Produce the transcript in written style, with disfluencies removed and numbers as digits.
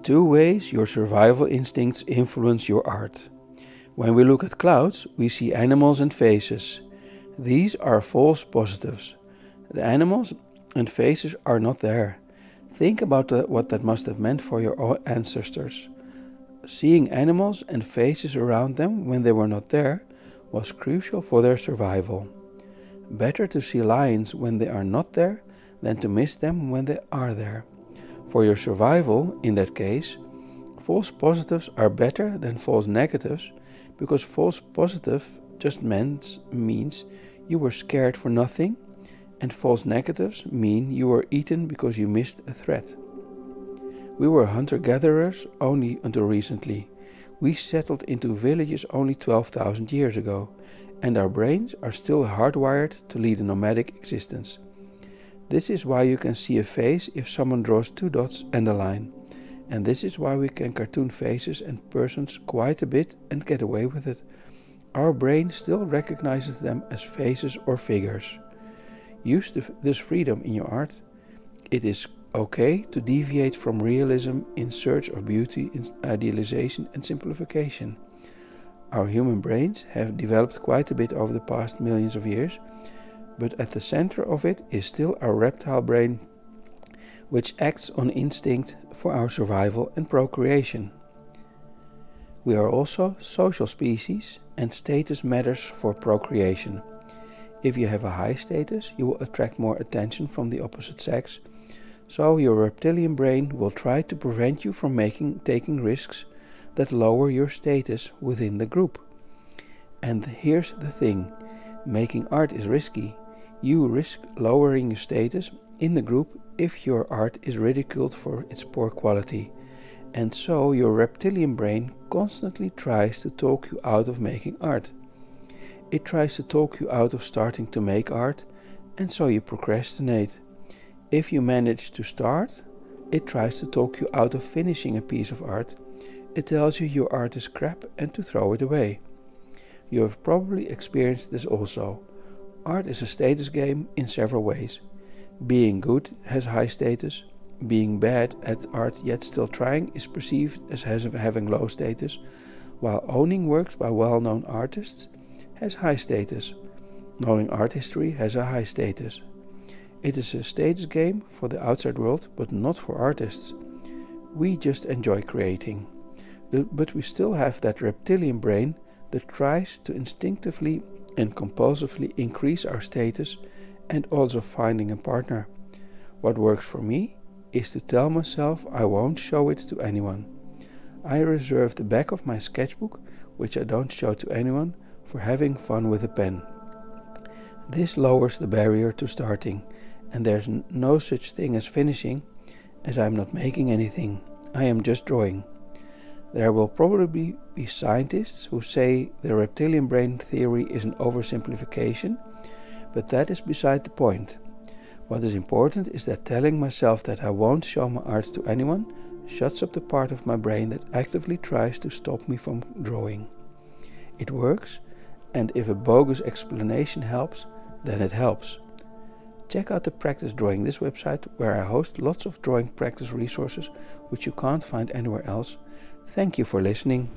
Two ways your survival instincts influence your art. When we look at clouds, we see animals and faces. These are false positives. The animals and faces are not there. Think about what that must have meant for your ancestors. Seeing animals and faces around them when they were not there was crucial for their survival. Better to see lions when they are not there than to miss them when they are there. For your survival, in that case, false positives are better than false negatives, because false positive just means you were scared for nothing, and false negatives mean you were eaten because you missed a threat. We were hunter-gatherers only until recently. We settled into villages only 12,000 years ago, and our brains are still hardwired to lead a nomadic existence. This is why you can see a face if someone draws two dots and a line, and this is why we can cartoon faces and persons quite a bit and get away with it. Our brain still recognizes them as faces or figures. Use this freedom in your art. It is okay to deviate from realism in search of beauty, idealization and simplification. Our human brains have developed quite a bit over the past millions of years, but at the center of it is still our reptile brain, which acts on instinct for our survival and procreation. We are also social species, and status matters for procreation. If you have a high status, you will attract more attention from the opposite sex, so your reptilian brain will try to prevent you from taking risks that lower your status within the group. And here's the thing, making art is risky. You risk lowering your status in the group if your art is ridiculed for its poor quality. And so your reptilian brain constantly tries to talk you out of making art. It tries to talk you out of starting to make art, and so you procrastinate. If you manage to start, it tries to talk you out of finishing a piece of art. It tells you your art is crap and to throw it away. You have probably experienced this also. Art is a status game in several ways. Being good has high status. Being bad at art yet still trying is perceived as having low status, while owning works by well-known artists has high status. Knowing art history has a high status. It is a status game for the outside world, but not for artists. We just enjoy creating. But we still have that reptilian brain that tries to instinctively and compulsively increase our status and also finding a partner. What works for me is to tell myself I won't show it to anyone. I reserve the back of my sketchbook, which I don't show to anyone, for having fun with a pen. This lowers the barrier to starting, and there's no such thing as finishing, as I'm not making anything. I am just drawing. There will probably be scientists who say the reptilian brain theory is an oversimplification, but that is beside the point. What is important is that telling myself that I won't show my art to anyone shuts up the part of my brain that actively tries to stop me from drawing. It works, and if a bogus explanation helps, then it helps. Check out the Practice Drawing This website, where I host lots of drawing practice resources which you can't find anywhere else. Thank you for listening.